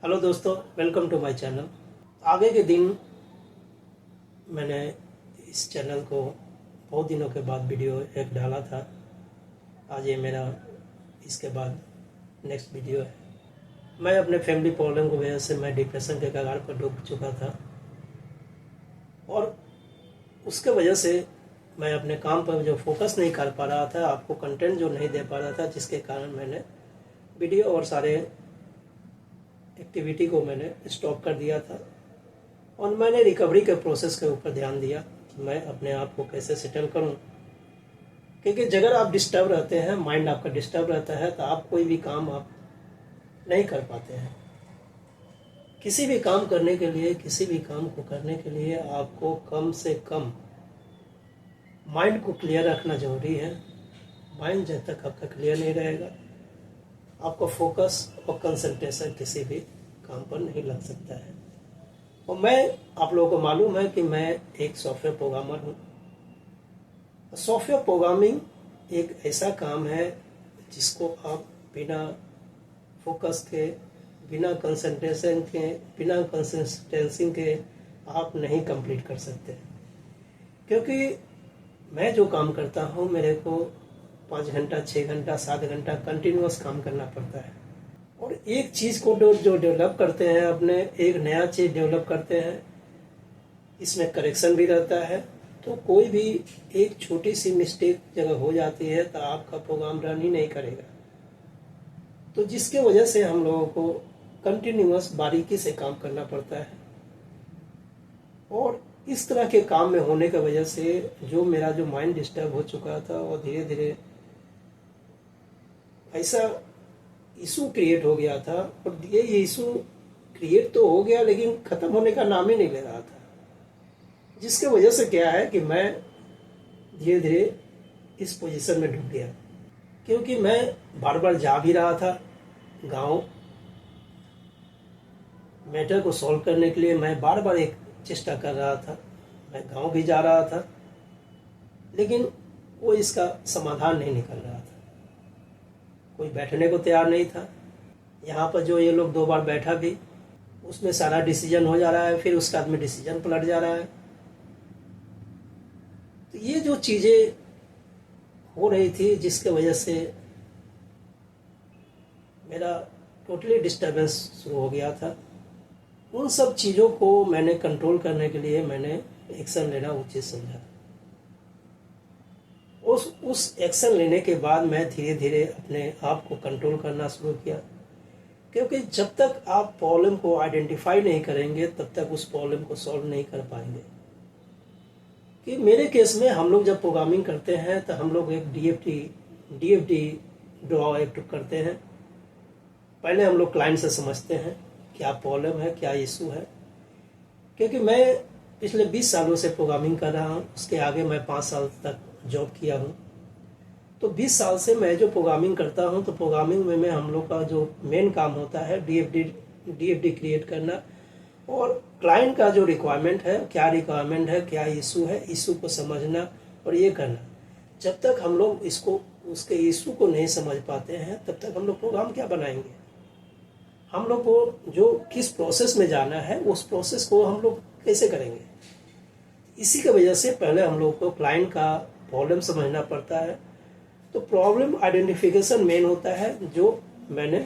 Hello दोस्तों, welcome to my channel. आगे के दिन मैंने इस चैनल को बहुत दिनों के बाद वीडियो एक डाला था। आज ये मेरा इसके बाद नेक्स्ट वीडियो है। मैं अपने फैमिली प्रॉब्लम की वजह से मैं डिप्रेशन के कगार पर डूब चुका था और उसके वजह से मैं अपने काम पर जो फोकस नहीं कर पा रहा था, आपको कंटेंट जो नहीं दे पा रहा था, जिसके कारण मैंने वीडियो और सारे एक्टिविटी को मैंने स्टॉप कर दिया था। और मैंने रिकवरी के प्रोसेस के ऊपर ध्यान दिया कि मैं अपने आप को कैसे सेटल करूं, क्योंकि अगर आप डिस्टर्ब रहते हैं, माइंड आपका डिस्टर्ब रहता है, तो आप कोई भी काम आप नहीं कर पाते हैं। किसी भी काम करने के लिए, किसी भी काम को करने के लिए आपको कम से कम माइंड को क्लियर रखना जरूरी है। माइंड जब तक आपका क्लियर नहीं रहेगा, आपका फोकस और कंसंट्रेशन किसी भी काम पर नहीं लग सकता है। और मैं, आप लोगों को मालूम है कि मैं एक सॉफ्टवेयर प्रोग्रामर हूँ। सॉफ्टवेयर प्रोग्रामिंग एक ऐसा काम है जिसको आप बिना फोकस के, बिना कंसंट्रेशन के, बिना कंसिस्टेंसी के आप नहीं कंप्लीट कर सकते। क्योंकि मैं जो काम करता हूँ, मेरे को 5 घंटा, 6 घंटा, 7 घंटा कंटिन्यूअस काम करना पड़ता है। और एक चीज़ को जो डेवलप करते हैं, अपने एक नया चीज़ डेवलप करते हैं, इसमें करेक्शन भी रहता है। तो कोई भी एक छोटी सी मिस्टेक जगह हो जाती है तो आपका प्रोग्राम रन ही नहीं करेगा। तो जिसके वजह से हम लोगों को कंटिन्यूअस बारीकी से काम करना पड़ता है। और इस तरह के काम में होने की वजह से जो मेरा जो माइंड डिस्टर्ब हो चुका था, और धीरे धीरे ऐसा इशू क्रिएट हो गया था। और ये इशू क्रिएट तो हो गया, लेकिन खत्म होने का नाम ही नहीं ले रहा था। जिसके वजह से क्या है कि मैं धीरे धीरे इस पोजीशन में डूब गया। क्योंकि मैं बार बार जा भी रहा था गांव, मैटर को सॉल्व करने के लिए मैं बार बार एक चेष्टा कर रहा था। मैं गांव भी जा रहा था, लेकिन वो इसका समाधान नहीं निकल रहा था। कोई बैठने को तैयार नहीं था। यहाँ पर जो ये लोग 2 बार बैठा भी, उसमें सारा डिसीजन हो जा रहा है, फिर उसके बाद में डिसीजन पलट जा रहा है। तो ये जो चीज़ें हो रही थी, जिसके वजह से मेरा टोटली डिस्टर्बेंस शुरू हो गया था। उन सब चीज़ों को मैंने कंट्रोल करने के लिए मैंने एक्शन लेना उचित समझा। उस एक्शन लेने के बाद मैं धीरे धीरे अपने आप को कंट्रोल करना शुरू किया। क्योंकि जब तक आप प्रॉब्लम को आइडेंटिफाई नहीं करेंगे, तब तक उस प्रॉब्लम को सॉल्व नहीं कर पाएंगे। कि मेरे केस में हम लोग जब प्रोग्रामिंग करते हैं तो हम लोग एक डीएफडी ड्रॉ एक्ट करते हैं। पहले हम लोग क्लाइंट से समझते हैं क्या प्रॉब्लम है, क्या इशू है। क्योंकि मैं पिछले 20 सालों से प्रोग्रामिंग कर रहा हूँ, उसके आगे मैं 5 साल तक जॉब किया हूँ। तो 20 साल से मैं जो प्रोग्रामिंग करता हूँ, तो प्रोग्रामिंग में हम लोग का जो मेन काम होता है डीएफडी क्रिएट करना, और क्लाइंट का जो रिक्वायरमेंट है, क्या रिक्वायरमेंट है, क्या इशू है, इशू को समझना और ये करना। जब तक हम लोग इसको, उसके इशू को नहीं समझ पाते हैं, तब तक हम लोग प्रोग्राम क्या बनाएंगे। हम लोग को जो किस प्रोसेस में जाना है, उस प्रोसेस को हम लोग कैसे करेंगे। इसी की वजह से पहले हम लोग को क्लाइंट का प्रॉब्लम समझना पड़ता है। तो प्रॉब्लम आइडेंटिफिकेशन मेन होता है, जो मैंने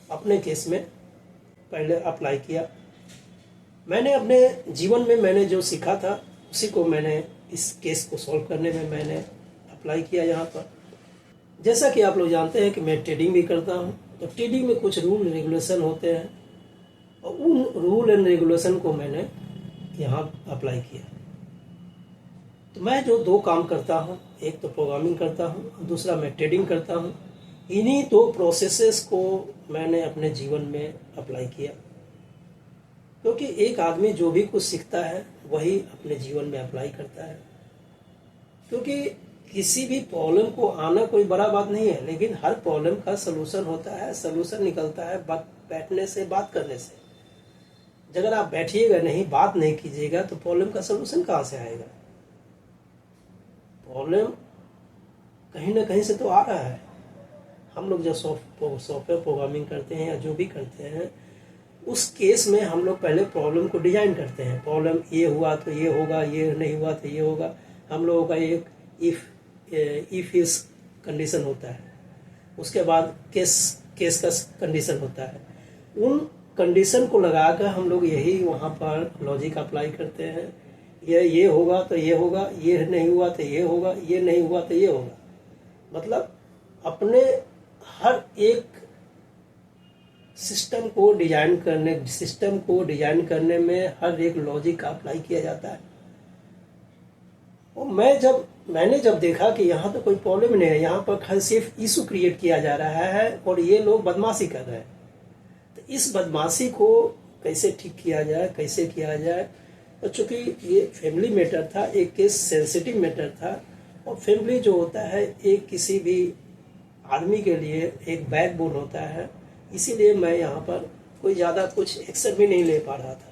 अपने केस में पहले अप्लाई किया। मैंने अपने जीवन में मैंने जो सीखा था, उसी को मैंने इस केस को सॉल्व करने में मैंने अप्लाई किया यहाँ पर। जैसा कि आप लोग जानते हैं कि मैं ट्रेडिंग भी करता हूँ। तो ट्रेडिंग में कुछ रूल रेगुलेशन होते हैं, और उन रूल एंड रेगुलेशन को मैंने यहाँ अप्लाई किया। तो मैं जो 2 काम करता हूँ, एक तो प्रोग्रामिंग करता हूँ और दूसरा मैं ट्रेडिंग करता हूँ। इन्हीं 2 प्रोसेसेस को मैंने अपने जीवन में अप्लाई किया। क्योंकि एक आदमी जो भी कुछ सीखता है, वही अपने जीवन में अप्लाई करता है। क्योंकि किसी भी प्रॉब्लम को आना कोई बड़ा बात नहीं है, लेकिन हर प्रॉब्लम का सलूशन होता है। सलूशन निकलता है बैठने से, बात करने से। अगर आप बैठिएगा नहीं, बात नहीं कीजिएगा, तो प्रॉब्लम का सलूशन कहाँ से आएगा। प्रॉब्लम कहीं ना कहीं से तो आ रहा है। हम लोग जब सॉफ्टवेयर प्रोग्रामिंग करते हैं या जो भी करते हैं, उस केस में हम लोग पहले प्रॉब्लम को डिजाइन करते हैं। प्रॉब्लम ये हुआ तो ये होगा, ये नहीं हुआ तो ये होगा। हम लोगों का एक इफ इस कंडीशन होता है, उसके बाद केस केस का कंडीशन होता है। उन कंडीशन को लगाकर हम लोग यही वहाँ पर लॉजिक अप्लाई करते हैं। ये होगा तो ये होगा, ये नहीं हुआ तो ये होगा, ये नहीं हुआ तो ये होगा। मतलब अपने हर एक सिस्टम को डिजाइन करने में हर एक लॉजिक का अप्लाई किया जाता है। और मैंने जब देखा कि यहाँ तो कोई प्रॉब्लम नहीं है, यहाँ पर सिर्फ इशू क्रिएट किया जा रहा है और ये लोग बदमाशी कर रहे हैं, तो इस बदमाशी को कैसे ठीक किया जाए, कैसे किया जाए। तो चूंकि ये फैमिली मैटर था, एक केस सेंसिटिव मैटर था, और फैमिली जो होता है एक किसी भी आदमी के लिए एक बैकबोन होता है, इसीलिए मैं यहाँ पर कोई ज़्यादा कुछ एक्शन भी नहीं ले पा रहा था।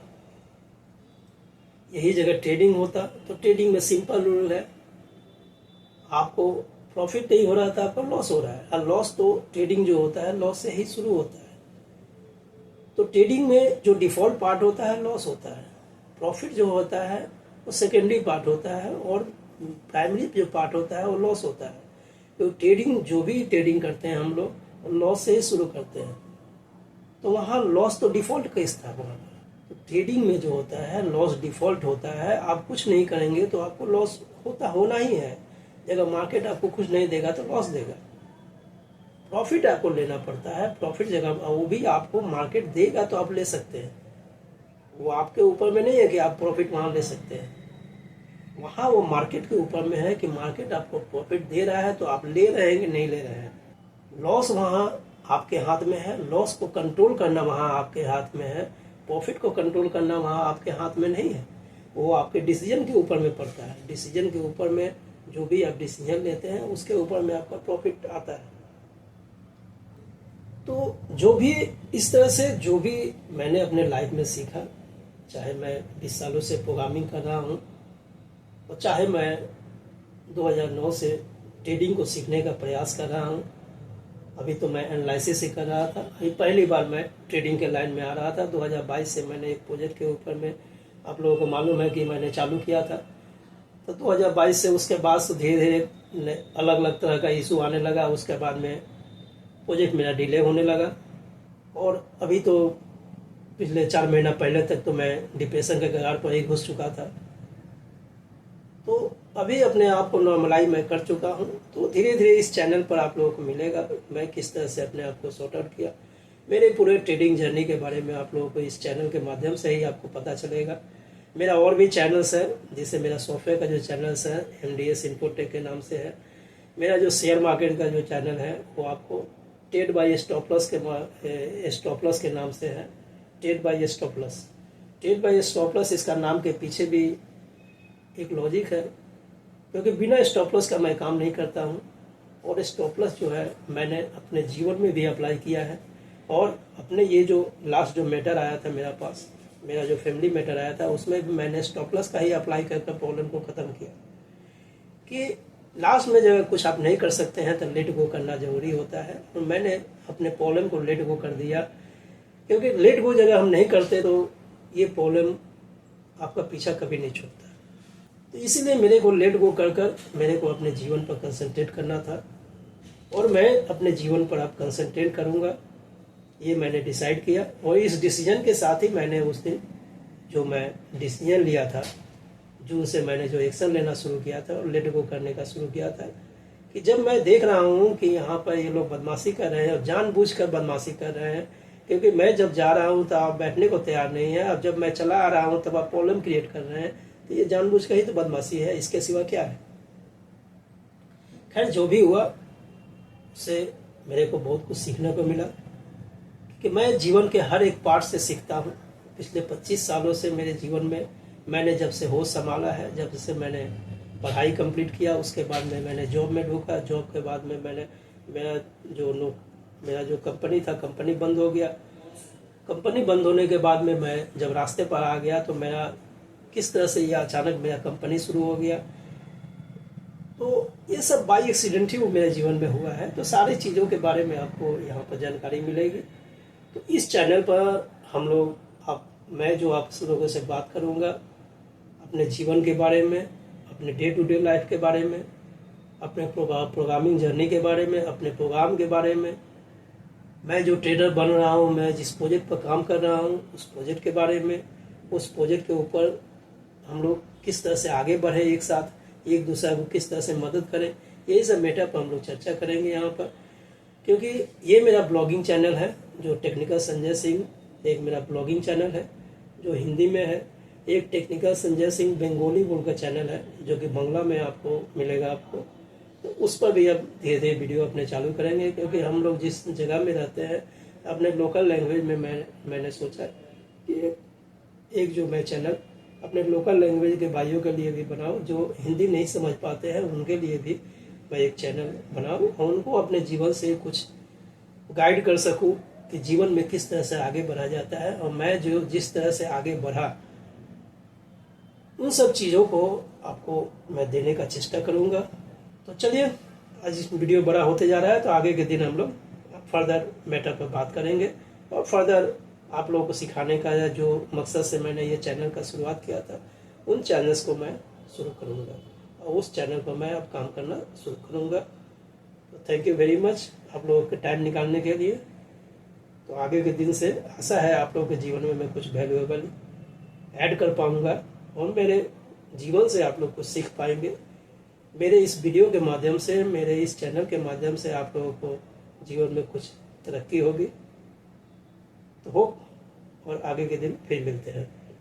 यही जगह ट्रेडिंग होता तो ट्रेडिंग में सिंपल रूल है, आपको प्रॉफिट नहीं हो रहा था, आपका लॉस हो रहा है, और लॉस तो ट्रेडिंग जो होता है लॉस से ही शुरू होता है। तो ट्रेडिंग में जो डिफॉल्ट पार्ट होता है लॉस होता है, प्रॉफिट जो होता है वो सेकेंडरी पार्ट होता है, और प्राइमरी जो पार्ट होता है वो लॉस होता है। तो ट्रेडिंग जो भी ट्रेडिंग करते हैं हम लोग लॉस से ही शुरू करते हैं, तो वहाँ लॉस तो डिफॉल्ट केस था वहाँ पर। तो ट्रेडिंग में जो होता है लॉस डिफॉल्ट होता है, आप कुछ नहीं करेंगे तो आपको लॉस होना ही है। अगर मार्केट आपको कुछ नहीं देगा तो लॉस देगा। प्रॉफिट आपको लेना पड़ता है, प्रॉफिट जगह वो भी आपको मार्केट देगा तो आप ले सकते हैं, वो आपके ऊपर में नहीं है कि आप प्रॉफिट वहाँ ले सकते हैं। वहाँ वो मार्केट के ऊपर में है कि मार्केट आपको प्रॉफिट दे रहा है तो आप ले रहे हैं कि नहीं ले रहे हैं। लॉस वहाँ आपके हाथ में है, लॉस को कंट्रोल करना वहाँ आपके हाथ में है, प्रॉफिट को कंट्रोल करना वहाँ आपके हाथ में नहीं है। वो आपके डिसीजन के ऊपर में पड़ता है। डिसीजन के ऊपर में जो भी आप डिसीजन लेते हैं उसके ऊपर में आपका प्रॉफिट आता है। तो जो भी इस तरह से जो भी मैंने अपने लाइफ में सीखा, चाहे मैं 20 सालों से प्रोग्रामिंग कर रहा हूँ और चाहे मैं 2009 से ट्रेडिंग को सीखने का प्रयास कर रहा हूँ। अभी तो मैं एनालिसिस ही कर रहा था, अभी पहली बार मैं ट्रेडिंग के लाइन में आ रहा था। 2022 से मैंने एक प्रोजेक्ट के ऊपर में, आप लोगों को मालूम है कि मैंने चालू किया था। तो 2022 से उसके बाद से धीरे धीरे अलग अलग तरह का इशू आने लगा, उसके बाद में प्रोजेक्ट मेरा डिले होने लगा, और अभी तो पिछले 4 महीना पहले तक तो मैं डिप्रेशन के कगार पर ही घुस चुका था। तो अभी अपने आप को नॉर्मलाइज मैं कर चुका हूँ। तो धीरे धीरे इस चैनल पर आप लोगों को मिलेगा मैं किस तरह से अपने आप को सॉर्ट आउट किया, मेरे पूरे ट्रेडिंग जर्नी के बारे में आप लोगों को इस चैनल के माध्यम से ही आपको पता चलेगा। मेरा और भी चैनल्स है, जैसे मेरा सॉफ्टवेयर का जो चैनल्स है MDS इन्फोटेक के नाम से है। मेरा जो शेयर मार्केट का जो चैनल है वो आपको ट्रेड बाय स्टॉप लॉस के नाम से है। ट्रेड बाय स्टॉप लॉस इसका नाम के पीछे भी एक लॉजिक है, क्योंकि बिना स्टॉप लॉस का मैं काम नहीं करता हूँ, और स्टॉप लॉस जो है मैंने अपने जीवन में भी अप्लाई किया है। और अपने ये जो लास्ट जो मैटर आया था मेरा पास, मेरा जो फैमिली मैटर आया था, उसमें भी मैंने स्टॉप लॉस का ही अप्लाई करके प्रॉब्लम को ख़त्म किया कि लास्ट में जब कुछ आप नहीं कर सकते हैं तो लेट गो करना जरूरी होता है। और मैंने अपने प्रॉब्लम को लेट गो कर दिया, क्योंकि लेट गो जगह हम नहीं करते तो ये प्रॉब्लम आपका पीछा कभी नहीं छोड़ता। तो इसीलिए मेरे को लेट गो कर मेरे को अपने जीवन पर कंसंट्रेट करना था, और मैं अपने जीवन पर अब कंसंट्रेट करूँगा, ये मैंने डिसाइड किया। और इस डिसीजन के साथ ही मैंने उस दिन जो मैं डिसीजन लिया था, जून से मैंने जो एक्शन लेना शुरू किया था और लेट गो करने का शुरू किया था, कि जब मैं देख रहा हूँ कि यहाँ पर ये लोग बदमाशी कर रहे हैं और जानबूझकर बदमाशी कर रहे हैं, क्योंकि मैं जब जा रहा हूँ तो आप बैठने को तैयार नहीं है, अब जब मैं चला आ रहा हूँ तब आप प्रॉब्लम क्रिएट कर रहे हैं, तो ये जानबूझकर ही तो बदमाशी है, इसके सिवा क्या है। खैर जो भी हुआ उससे मेरे को बहुत कुछ सीखने को मिला, कि मैं जीवन के हर एक पार्ट से सीखता हूँ। पिछले 25 सालों से मेरे जीवन में मैंने जब से होश संभाला है, जब से मैंने पढ़ाई कंप्लीट किया, उसके बाद में मैंने जॉब में ढूंढा, जॉब के बाद में मैंने मेरा जो कंपनी था, कंपनी बंद हो गया। कंपनी बंद होने के बाद में मैं जब रास्ते पर आ गया तो मेरा किस तरह से यह अचानक मेरा कंपनी शुरू हो गया। तो ये सब बाई एक्सीडेंट ही वो मेरे जीवन में हुआ है। तो सारी चीज़ों के बारे में आपको यहाँ पर जानकारी मिलेगी। तो इस चैनल पर हम लोग मैं जो आप लोगों से बात करूँगा अपने जीवन के बारे में, अपने डे टू डे लाइफ के बारे में, अपने प्रोग्रामिंग जर्नी के बारे में, अपने प्रोग्राम के बारे में, मैं जो ट्रेडर बन रहा हूँ, मैं जिस प्रोजेक्ट पर काम कर रहा हूँ उस प्रोजेक्ट के बारे में, उस प्रोजेक्ट के ऊपर हम लोग किस तरह से आगे बढ़े, एक साथ एक दूसरे को किस तरह से मदद करें, यही सब मैटर पर हम लोग चर्चा करेंगे यहाँ पर। क्योंकि ये मेरा ब्लॉगिंग चैनल है जो टेक्निकल संजय सिंह, एक मेरा ब्लॉगिंग चैनल है जो हिंदी में है, एक टेक्निकल संजय सिंह बंगाली बोल का चैनल है जो कि बांग्ला में आपको मिलेगा आपको। तो उस पर भी अब धीरे धीरे वीडियो अपने चालू करेंगे, क्योंकि हम लोग जिस जगह में रहते हैं अपने लोकल लैंग्वेज में मैंने सोचा कि एक जो मैं चैनल अपने लोकल लैंग्वेज के भाइयों के लिए भी बनाऊं, जो हिंदी नहीं समझ पाते हैं उनके लिए भी मैं एक चैनल बनाऊं और उनको अपने जीवन से कुछ गाइड कर सकूं कि जीवन में किस तरह से आगे बढ़ा जाता है। और मैं जो जिस तरह से आगे बढ़ा उन सब चीज़ों को आपको मैं देने का चेष्टा करूंगा। तो चलिए, आज इस वीडियो बड़ा होते जा रहा है, तो आगे के दिन हम लोग फर्दर मैटर पर बात करेंगे और फर्दर आप लोगों को सिखाने का जो मकसद से मैंने ये चैनल का शुरुआत किया था उन चैनल्स को मैं शुरू करूँगा और उस चैनल पर मैं अब काम करना शुरू करूँगा। तो थैंक यू वेरी मच आप लोगों के टाइम निकालने के लिए। तो आगे के दिन से आशा है आप लोगों के जीवन में मैं कुछ वैल्यूएबल ऐड कर पाऊँगा और मेरे जीवन से आप लोग कुछ सीख पाएंगे। मेरे इस वीडियो के माध्यम से, मेरे इस चैनल के माध्यम से आप लोगों को जीवन में कुछ तरक्की होगी। तो होप और आगे के दिन फिर मिलते हैं।